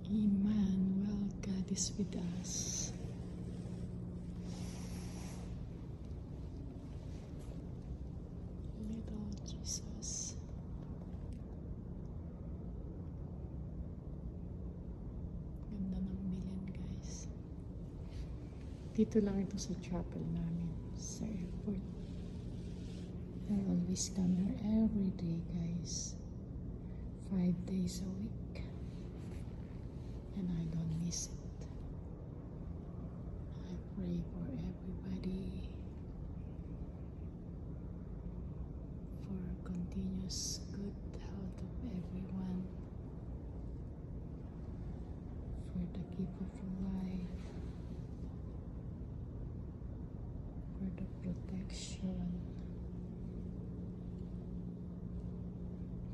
Emmanuel, God is with us. Little Jesus. Ganda ng bilin, guys. Dito lang ito sa chapel namin, sa airport. I always come here every day, guys. 5 days a week. And I don't miss it. I pray for everybody for continuous good health of everyone, for the gift of life, for the protection